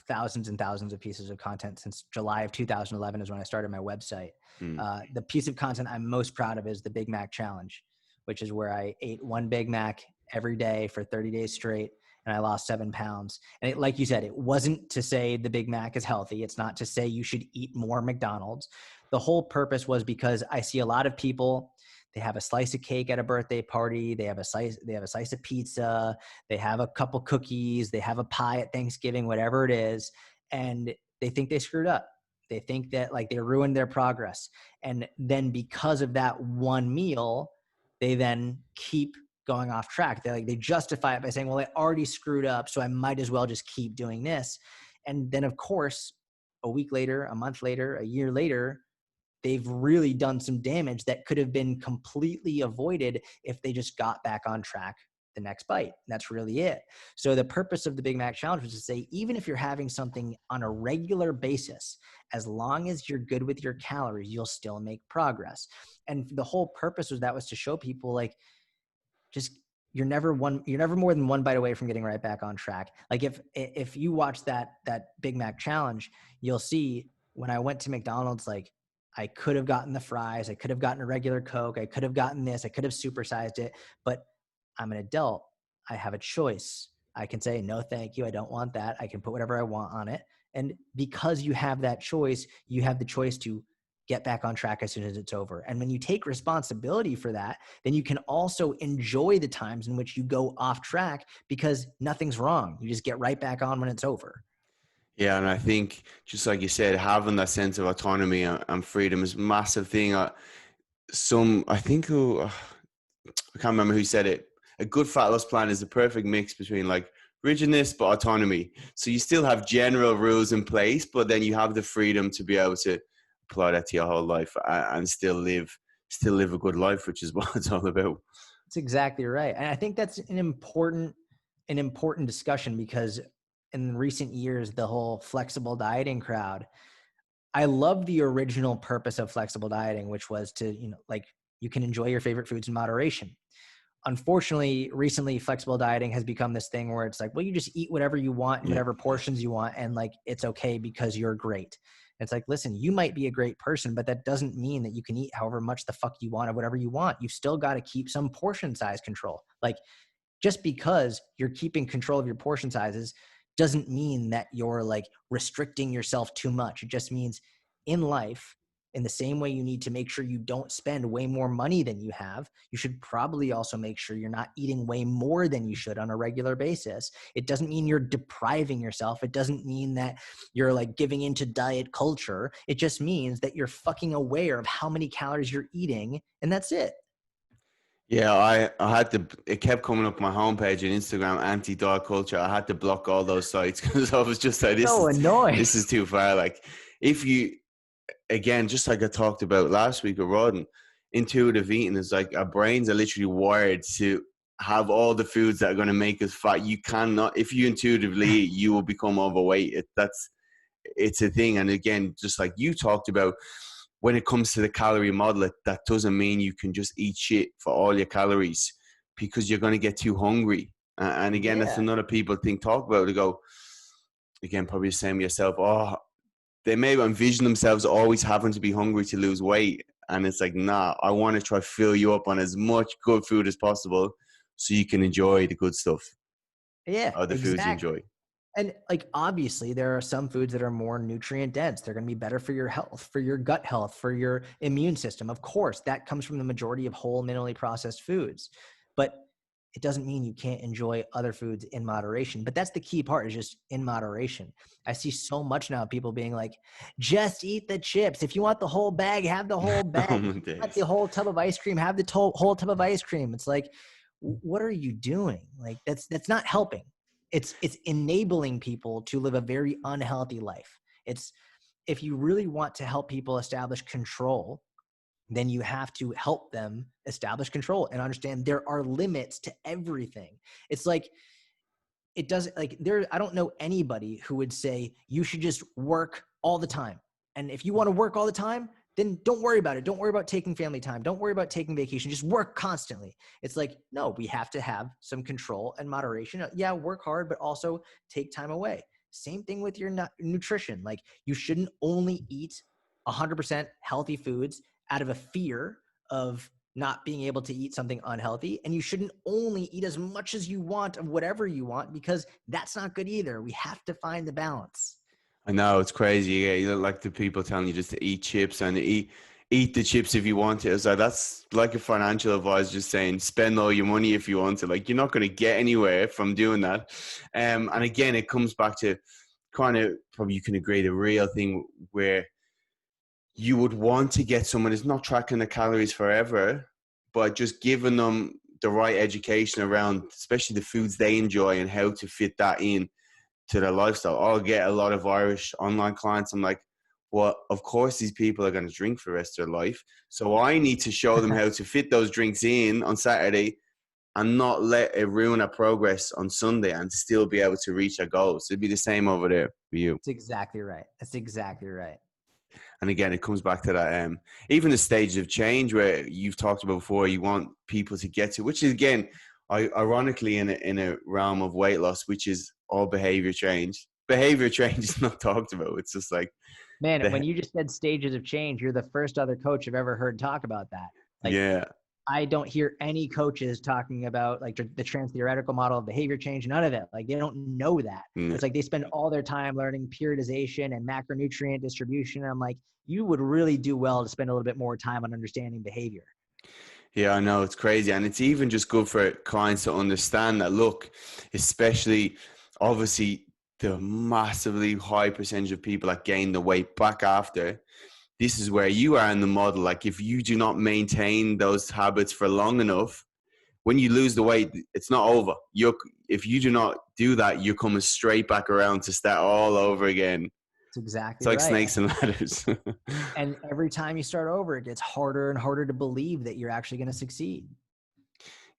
thousands and thousands of pieces of content since July of 2011 is when I started my website. The piece of content I'm most proud of is the Big Mac Challenge, which is where I ate one Big Mac every day for 30 days straight and I lost 7 pounds. And like you said, it wasn't to say the Big Mac is healthy. It's not to say you should eat more McDonald's. The whole purpose was because I see a lot of people, they have a slice of cake at a birthday party. They have a slice of pizza. They have a couple cookies. They have a pie at Thanksgiving, whatever it is. And they think they screwed up. They think that like they ruined their progress. And then because of that one meal, they then keep going off track. They justify it by saying, well, I already screwed up, so I might as well just keep doing this. And then of course, a week later, a month later, a year later, they've really done some damage that could have been completely avoided if they just got back on track the next bite. That's really it. So the purpose of the Big Mac Challenge was to say, even if you're having something on a regular basis, as long as you're good with your calories, you'll still make progress. And the whole purpose was to show people like, just you're never more than one bite away from getting right back on track. Like if you watch that Big Mac Challenge, you'll see when I went to McDonald's, like I could have gotten the fries, I could have gotten a regular Coke, I could have gotten this, I could have supersized it, but I'm an adult. I have a choice. I can say, no, thank you. I don't want that. I can put whatever I want on it. And because you have that choice, you have the choice to get back on track as soon as it's over. And when you take responsibility for that, then you can also enjoy the times in which you go off track because nothing's wrong. You just get right back on when it's over. Yeah, and I think, just like you said, having that sense of autonomy and freedom is a massive thing. I can't remember who said it. A good fat loss plan is the perfect mix between like rigidness but autonomy. So you still have general rules in place, but then you have the freedom to be able to apply that to your whole life and still live a good life, which is what it's all about. That's exactly right. And I think that's an important discussion because in recent years, the whole flexible dieting crowd, I love the original purpose of flexible dieting, which was to, like you can enjoy your favorite foods in moderation. Unfortunately, recently flexible dieting has become this thing where it's like, well, you just eat whatever you want in whatever portions you want. And like, it's okay because you're great. It's like, listen, you might be a great person, but that doesn't mean that you can eat however much the fuck you want of whatever you want. You've still got to keep some portion size control. Like just because you're keeping control of your portion sizes doesn't mean that you're like restricting yourself too much. It just means in life, in the same way you need to make sure you don't spend way more money than you have, you should probably also make sure you're not eating way more than you should on a regular basis. It doesn't mean you're depriving yourself. It doesn't mean that you're like giving into diet culture. It just means that you're fucking aware of how many calories you're eating, and that's it. Yeah, I had to, it kept coming up my homepage on Instagram, anti-diet culture. I had to block all those sites because I was just like, this is too far. Like again, just like I talked about last week with Rodden, intuitive eating is like our brains are literally wired to have all the foods that are going to make us fat. You cannot, if you intuitively eat, you will become overweight. It's a thing. And again, just like you talked about, when it comes to the calorie model, that doesn't mean you can just eat shit for all your calories, because you're going to get too hungry. And again, that's Yeah. another people talk about. They go, again, probably the same yourself. Oh, they may envision themselves always having to be hungry to lose weight. And it's like, nah, I want to try fill you up on as much good food as possible so you can enjoy the good stuff, Yeah, or the foods you exactly. enjoy. And like, obviously there are some foods that are more nutrient dense. They're going to be better for your health, for your gut health, for your immune system. Of course, that comes from the majority of whole minimally processed foods. But it doesn't mean you can't enjoy other foods in moderation. But that's the key part, is just in moderation. I see so much now people being like, just eat the chips. If you want the whole bag, have the whole Oh bag. If my you want days. the whole tub of ice cream, have the whole tub of ice cream. It's like, what are you doing? Like, that's not helping. It's enabling people to live a very unhealthy life. It's, if you really want to help people establish control, then you have to help them establish control and understand there are limits to everything. It's like, it doesn't, like, there, I don't know anybody who would say you should just work all the time. And if you want to work all the time, then don't worry about it. Don't worry about taking family time. Don't worry about taking vacation. Just work constantly. It's like, no, we have to have some control and moderation. Yeah, work hard, but also take time away. Same thing with your nutrition. Like, you shouldn't only eat 100% healthy foods out of a fear of not being able to eat something unhealthy. And you shouldn't only eat as much as you want of whatever you want, because that's not good either. We have to find the balance. I know, it's crazy. Yeah, you look like the people telling you just to eat chips and eat the chips if you want to. It's like, that's like a financial advisor just saying spend all your money if you want to. Like, you're not going to get anywhere from doing that. And again, it comes back to kind of, probably you can agree, the real thing where you would want to get someone who's not tracking the calories forever, but just giving them the right education around, especially the foods they enjoy and how to fit that in to their lifestyle. I'll get a lot of Irish online clients. I'm like, well, of course, these people are going to drink for the rest of their life. So I need to show them how to fit those drinks in on Saturday and not let it ruin our progress on Sunday, and still be able to reach our goals. It'd be the same over there for you. That's exactly right. That's exactly right. And again, it comes back to that, even the stage of change where you've talked about before, you want people to get to, which is, again, ironically, in a realm of weight loss, which is all behavior change. Behavior change is not talked about. It's just like, Man, when the, you just said stages of change, you're the first other coach I've ever heard talk about that. Like, yeah, I don't hear any coaches talking about like the trans theoretical model of behavior change, none of it. Like, they don't know that. yeah, It's like they spend all their time learning periodization and macronutrient distribution. And I'm like, you would really do well to spend a little bit more time on understanding behavior. yeah. I know, it's crazy, and it's even just good for clients to understand that. Look, especially, obviously, the massively high percentage of people that gain the weight back after, this is where you are in the model. Like, if you do not maintain those habits for long enough, when you lose the weight, it's not over. If you do not do that, you're coming straight back around to start all over again. That's It's exactly like right. snakes and ladders. And every time you start over, it gets harder and harder to believe that you're actually going to succeed.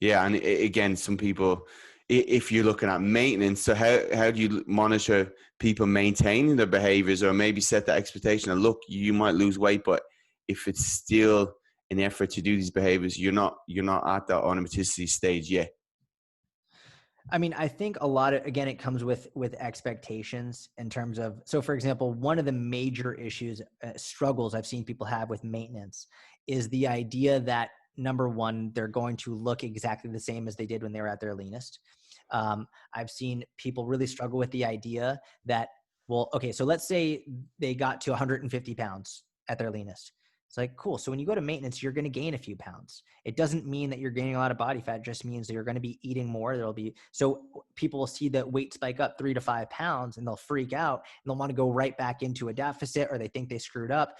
Yeah, and again, some people, if you're looking at maintenance, so how do you monitor people maintaining their behaviors, or maybe set that expectation of, look, you might lose weight, but if it's still an effort to do these behaviors, you're not at that automaticity stage yet. I mean, I think a lot of, again, it comes with expectations in terms of, so for example, one of the major issues, struggles I've seen people have with maintenance is the idea that, number one, they're going to look exactly the same as they did when they were at their leanest. I've seen people really struggle with the idea that, well, okay, so let's say they got to 150 pounds at their leanest. It's like, cool. So when you go to maintenance, you're going to gain a few pounds. It doesn't mean that you're gaining a lot of body fat. It just means that you're going to be eating more. There'll be, so people will see that weight spike up 3 to 5 pounds and they'll freak out and they'll want to go right back into a deficit, or they think they screwed up.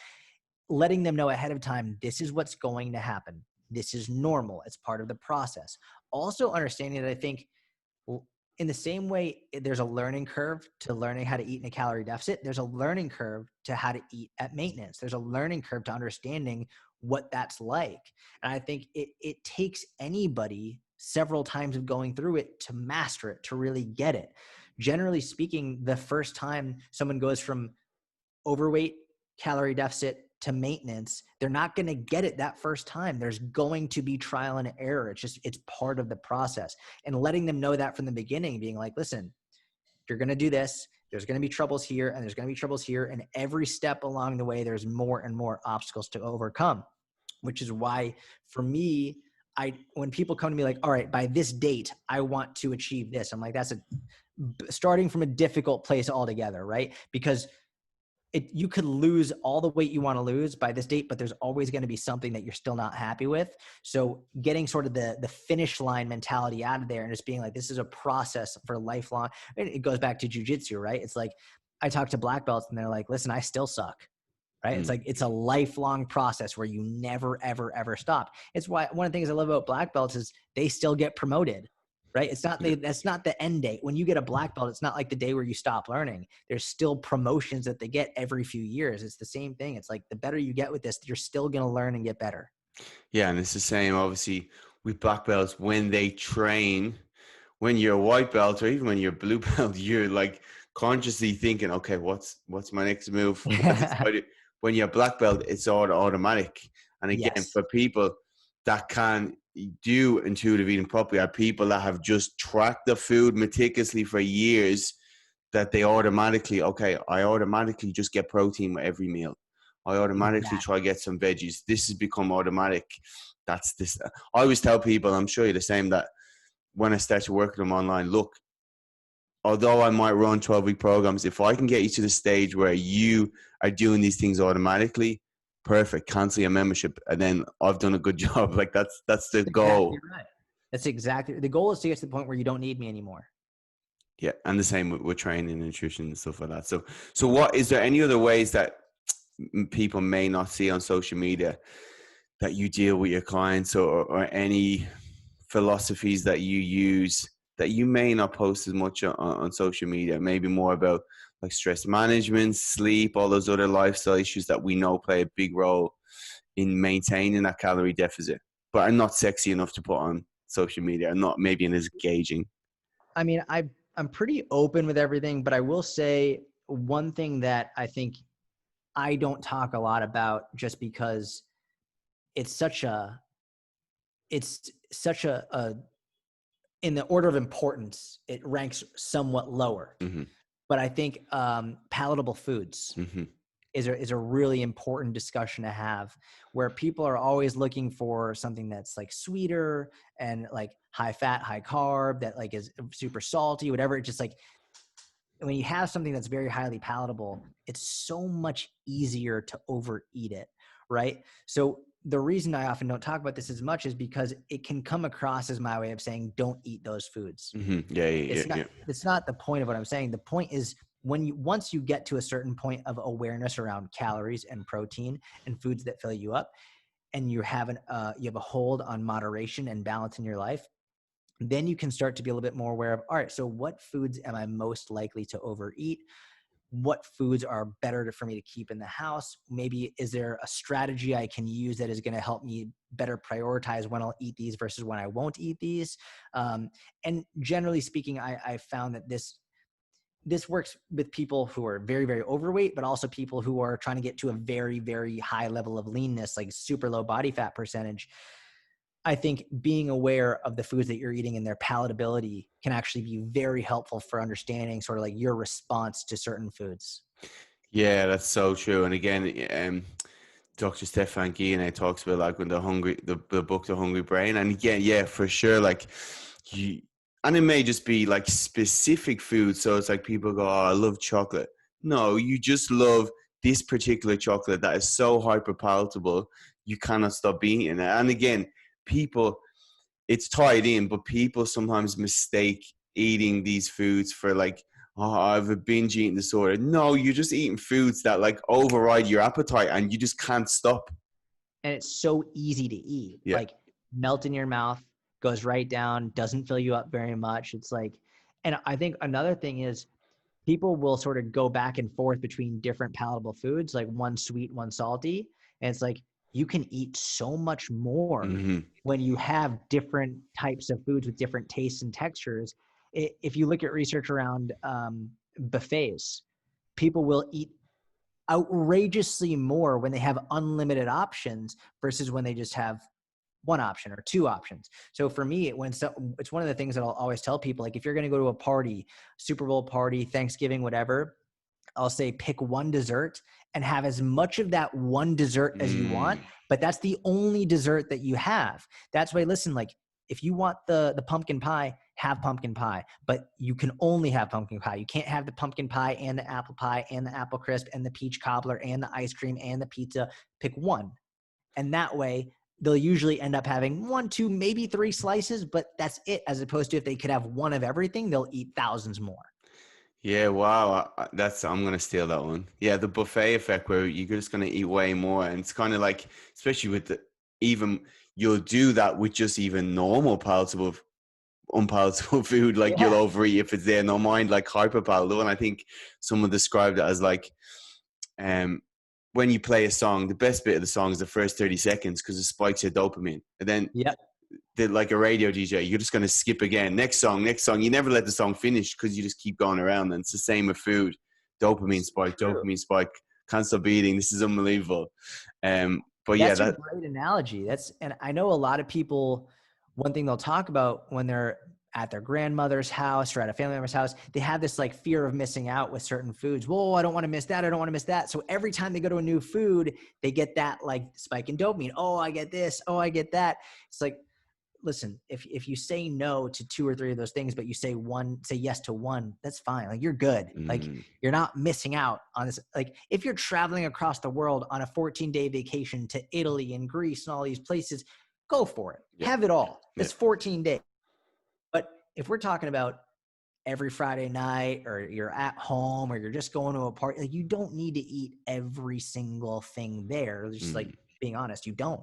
Letting them know ahead of time, this is what's going to happen. This is normal. It's part of the process. Also understanding that, I think in the same way, there's a learning curve to learning how to eat in a calorie deficit. There's a learning curve to how to eat at maintenance. There's a learning curve to understanding what that's like. And I think it takes anybody several times of going through it to master it, to really get it. Generally speaking, the first time someone goes from overweight, calorie deficit to maintenance, they're not going to get it that first time. There's going to be trial and error. It's part of the process. And letting them know that from the beginning, being like, listen, you're going to do this. There's going to be troubles here and there's going to be troubles here. And every step along the way, there's more and more obstacles to overcome, which is why for me, when people come to me like, all right, by this date, I want to achieve this. I'm like, starting from a difficult place altogether, right? Because you could lose all the weight you want to lose by this date, but there's always going to be something that you're still not happy with. So getting sort of the finish line mentality out of there and just being like, this is a process for lifelong. It goes back to jujitsu, right? It's like, I talk to black belts and they're like, listen, I still suck. Right. It's like, it's a lifelong process where you never, ever, ever stop. It's why one of the things I love about black belts is they still get promoted. Right. That's not the end date. When you get a black belt, it's not like the day where you stop learning. There's still promotions that they get every few years. It's the same thing. It's like the better you get with this, you're still going to learn and get better. Yeah. And it's the same, obviously, with black belts when they train. When you're a white belt or even when you're a blue belt, you're like consciously thinking, okay, what's my next move? When you're a black belt, it's all automatic. And again, Yes. for people that can do intuitive eating properly are people that have just tracked the food meticulously for years, that they automatically, okay, I automatically just get protein with every meal. I automatically try to get some veggies. This has become automatic. That's this. I always tell people, I'm sure you're the same, that when I started working them online, look, although I might run 12-week programs, if I can get you to the stage where you are doing these things automatically, perfect. Cancel your membership, and then I've done a good job. Like that's the goal. Exactly right. That's exactly the goal, is to get to the point where you don't need me anymore. Yeah, and the same with training and nutrition and stuff like that. So what is there any other ways that people may not see on social media that you deal with your clients, or any philosophies that you use that you may not post as much on social media? Maybe more about like stress management, sleep, all those other lifestyle issues that we know play a big role in maintaining that calorie deficit, but are not sexy enough to put on social media, and not maybe as engaging. I mean, I'm pretty open with everything, but I will say one thing that I think I don't talk a lot about, just because it's such a in the order of importance, it ranks somewhat lower. Mm-hmm. But I think palatable foods Mm-hmm. is a really important discussion to have, where people are always looking for something that's like sweeter and like high fat, high carb, that like is super salty, whatever. It's just like, when you have something that's very highly palatable, it's so much easier to overeat it, right? So the reason I often don't talk about this as much is because it can come across as my way of saying, don't eat those foods. Mm-hmm. Yeah. It's not the point of what I'm saying. The point is, once you get to a certain point of awareness around calories and protein and foods that fill you up, and you have a hold on moderation and balance in your life, then you can start to be a little bit more aware of, all right, so what foods am I most likely to overeat? What foods are better for me to keep in the house? Maybe is there a strategy I can use that is going to help me better prioritize when I'll eat these versus when I won't eat these? And generally speaking, I found that this works with people who are very, very overweight, but also people who are trying to get to a very, very high level of leanness, like super low body fat percentage. I think being aware of the foods that you're eating and their palatability can actually be very helpful for understanding sort of like your response to certain foods. Yeah, that's so true. And again, Dr. Stefan Guillenet talks about like when the book, The Hungry Brain. And again, yeah, for sure. Like and it may just be like specific food. So it's like people go, oh, I love chocolate. No, you just love this particular chocolate that is so hyper palatable, you cannot stop eating it. And again, people, it's tied in, but people sometimes mistake eating these foods for like, oh, I have a binge eating disorder. No, you're just eating foods that like override your appetite and you just can't stop. And it's so easy to eat, Yeah. like melt in your mouth, goes right down, doesn't fill you up very much. It's like, And I think another thing is people will sort of go back and forth between different palatable foods, like one sweet, one salty. And it's like you can eat so much more Hmm. when you have different types of foods with different tastes and textures. If you look at research around buffets, people will eat outrageously more when they have unlimited options versus when they just have one option or two options. So for me, it's one of the things that I'll always tell people, like if you're going to go to a party, Super Bowl party, Thanksgiving, whatever, I'll say pick one dessert and have as much of that one dessert as you want, Mm. but that's the only dessert that you have. That's why, listen, like if you want the pumpkin pie, have pumpkin pie, but you can only have pumpkin pie. You can't have the pumpkin pie and the apple crisp and the peach cobbler and the ice cream and the pizza. Pick one. And that way they'll usually end up having one, two, maybe three slices, but that's it. As opposed to if they could have one of everything, they'll eat thousands more. Yeah, wow. I'm gonna steal that one. Yeah, the buffet effect where you're just gonna eat way more, and it's kind of like, especially with even you'll do that with just even normal palatable, unpalatable food. Like you'll Yeah. overeat if it's there. No mind like hyper palatable, and I think someone described it as like, um, when you play a song, the best bit of the song is the first 30 seconds because it spikes your dopamine, and then Yep. like a radio DJ, you're just going to skip again. Next song, next song. You never let the song finish because you just keep going around. And it's the same with food. So true. Dopamine spike. Can't stop eating. This is unbelievable. But yeah, That's a that. great analogy. And I know a lot of people, one thing they'll talk about when they're at their grandmother's house or at a family member's house, they have this like fear of missing out with certain foods. Whoa, I don't want to miss that. I don't want to miss that. So every time they go to a new food, they get that like spike in dopamine. Oh, I get this. Oh, I get that. It's like, listen, if you say no to two or three of those things, but you say yes to one, that's fine. Like you're good. Like Mm, you're not missing out on this. Like if you're traveling across the world on a 14-day vacation to Italy and Greece and all these places, go for it. yeah, Have it all. yeah, It's 14 days. But if we're talking about every Friday night or you're at home or you're just going to a party, like you don't need to eat every single thing there. Just like mm, being honest, you don't.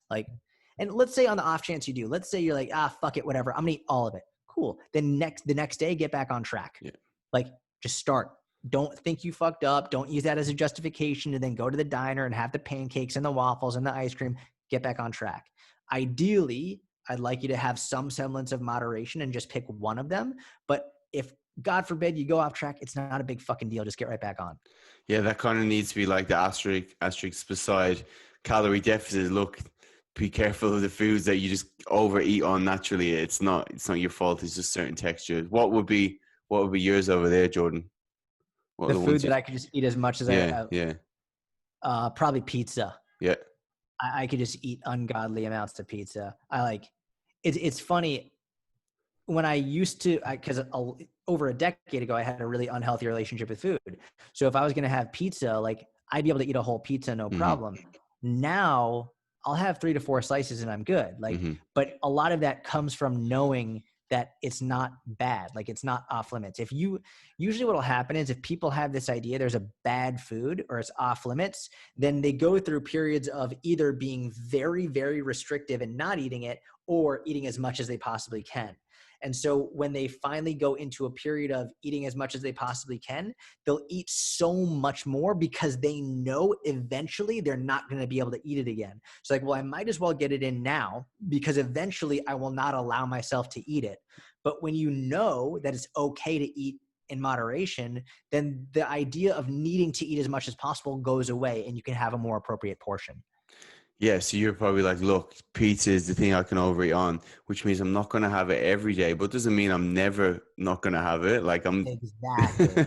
Like, and let's say on the off chance you do, let's say you're like, fuck it, whatever. I'm gonna eat all of it. Cool. Then the next day, get back on track. yeah. Like, just start. Don't think you fucked up. Don't use that as a justification to then go to the diner and have the pancakes and the waffles and the ice cream. Get back on track. Ideally, I'd like you to have some semblance of moderation and just pick one of them. But if God forbid you go off track, it's not a big fucking deal. Just get right back on. Yeah, that kind of needs to be like the asterisk beside calorie deficit. Look, be careful of the foods that you just overeat on naturally. It's not your fault. It's just certain textures. What would be yours over there, Jordan? What are The the food ones you? that I could just eat as much as Yeah, yeah, probably pizza. yeah. I could just eat ungodly amounts of pizza. It's funny when I used to, because over a decade ago, I had a really unhealthy relationship with food. So if I was going to have pizza, like I'd be able to eat a whole pizza, no Mm-hmm, problem. Now I'll have 3 to 4 slices and I'm good. Like, mm-hmm. but a lot of that comes from knowing that it's not bad. Like it's not off limits. Usually what'll happen is if people have this idea, there's a bad food or it's off limits, then they go through periods of either being very, very restrictive and not eating it or eating as much as they possibly can. And so when they finally go into a period of eating as much as they possibly can, they'll eat so much more because they know eventually they're not going to be able to eat it again. It's like, well, I might as well get it in now because eventually I will not allow myself to eat it. But when you know that it's okay to eat in moderation, then the idea of needing to eat as much as possible goes away and you can have a more appropriate portion. Yeah, so you're probably like, look, pizza is the thing I can overeat on, which means I'm not going to have it every day, but doesn't mean I'm never not going to have it. Like Exactly. Exactly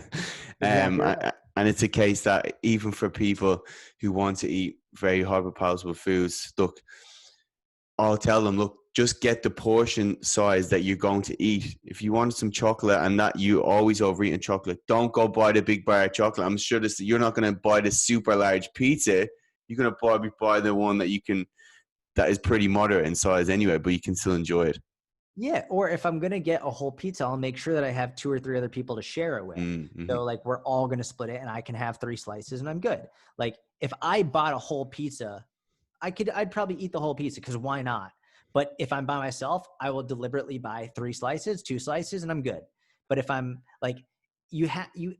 right. and it's a case that even for people who want to eat very hyperpalatable foods, look, I'll tell them, look, just get the portion size that you're going to eat. If you want some chocolate and that you always overeating chocolate, don't go buy the big bar of chocolate. I'm sure you're not going to buy the super large pizza. You're going to probably buy the one that is pretty moderate in size anyway, but you can still enjoy it. Yeah, or if I'm gonna get a whole pizza, I'll make sure that I have 2 or 3 other people to share it with. Mm-hmm. So like we're all gonna split it, and I can have 3 slices, and I'm good. Like if I bought a whole pizza, I'd probably eat the whole pizza because why not? But if I'm by myself, I will deliberately buy 3 slices, 2 slices, and I'm good But if I'm like,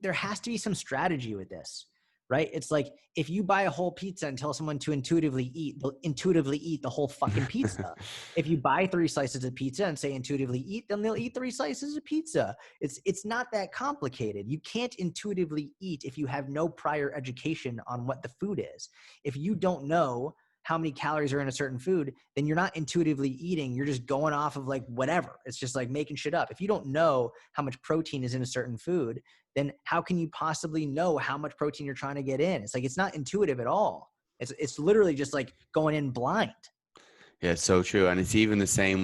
there has to be some strategy with this, right? It's like if you buy a whole pizza and tell someone to intuitively eat, they'll intuitively eat the whole fucking pizza. If you buy 3 slices of pizza and say intuitively eat, then they'll eat 3 slices of pizza. It's not that complicated. You can't intuitively eat if you have no prior education on what the food is. If you don't know how many calories are in a certain food, then you're not intuitively eating. You're just going off of like whatever. It's just like making shit up. If you don't know how much protein is in a certain food, then how can you possibly know how much protein you're trying to get in? It's like, it's not intuitive at all. It's literally just like going in blind. Yeah, it's so true. And it's even the same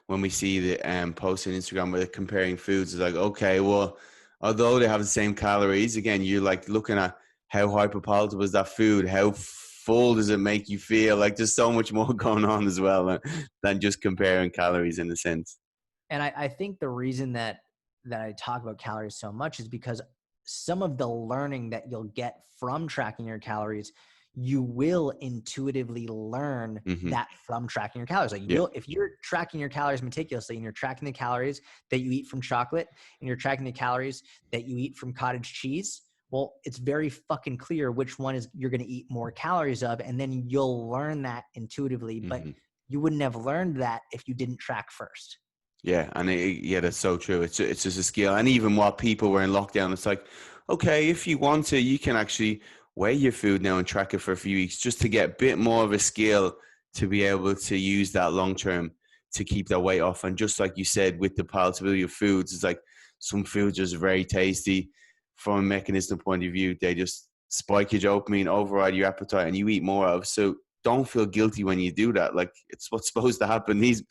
when we see the posts on Instagram where they're comparing foods. It's like, okay, well, although they have the same calories, again, you're like looking at how hyperpalatable is that food? How full does it make you feel? Like there's so much more going on as well than just comparing calories in a sense. And I think the reason that I talk about calories so much is because some of the learning that you'll get from tracking your calories, you will intuitively learn Mm-hmm. that from tracking your calories. Like you Yeah. will, if you're tracking your calories meticulously and you're tracking the calories that you eat from chocolate and you're tracking the calories that you eat from cottage cheese, well, it's very fucking clear which one is you're going to eat more calories of, and then you'll learn that intuitively. But Mm-hmm. you wouldn't have learned that if you didn't track first. Yeah, and yeah, that's so true. It's just a skill, and even while people were in lockdown, it's like, okay, if you want to, you can actually weigh your food now and track it for a few weeks, just to get a bit more of a skill to be able to use that long term to keep that weight off. And just like you said, with the palatability of foods, it's like some foods are just very tasty from a mechanism point of view. They just spike your dopamine, override your appetite, and you eat more of. So don't feel guilty when you do that. Like it's what's supposed to happen. These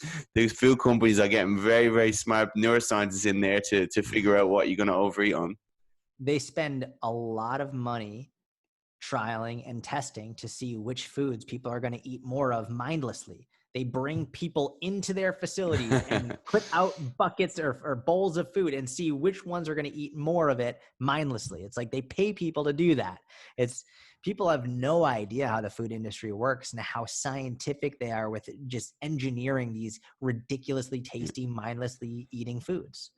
food companies are getting very, very smart neuroscientists in there to figure out what you're going to overeat on. They spend a lot of money trialing and testing to see which foods people are going to eat more of mindlessly. They bring people into their facilities and put out buckets or bowls of food and see which ones are going to eat more of it mindlessly. It's like they pay people to do that. It's people have no idea how the food industry works and how scientific they are with just engineering these ridiculously tasty, mindlessly eating foods.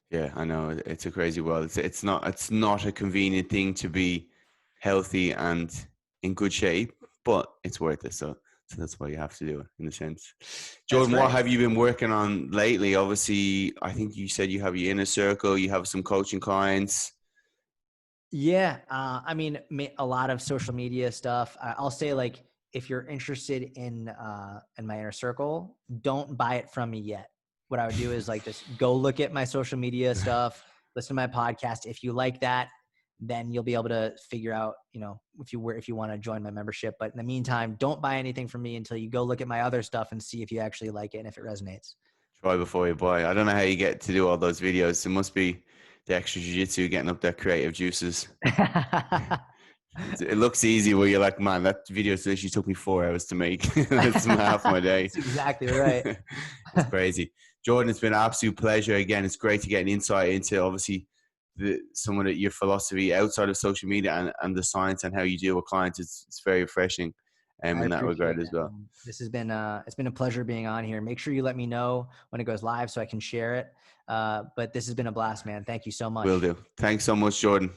Yeah, I know it's a crazy world. It's not a convenient thing to be healthy and in good shape, but it's worth it. So that's why you have to do it in a sense. That's Jordan, what right. have you been working on lately? Obviously, I think you said you have your inner circle, you have some coaching clients. Yeah. I mean, a lot of social media stuff. I'll say like, if you're interested in my inner circle, don't buy it from me yet. What I would do is like, just go look at my social media stuff, listen to my podcast. If you like that, then you'll be able to figure out, if you want to join my membership. But in the meantime, don't buy anything from me until you go look at my other stuff and see if you actually like it and if it resonates. Try before you buy. I don't know how you get to do all those videos. It must be the extra jiu-jitsu getting up that creative juices. It looks easy where you're like, man, that video literally took me 4 hours to make. That's half my day. That's exactly right. It's crazy. Jordan, it's been an absolute pleasure. Again, it's great to get an insight into obviously some of your philosophy outside of social media and the science and how you deal with clients. It's very refreshing in that regard as well. Man. This has been it's been a pleasure being on here. Make sure you let me know when it goes live so I can share it. But this has been a blast, man. Thank you so much. Will do. Thanks so much, Jordan.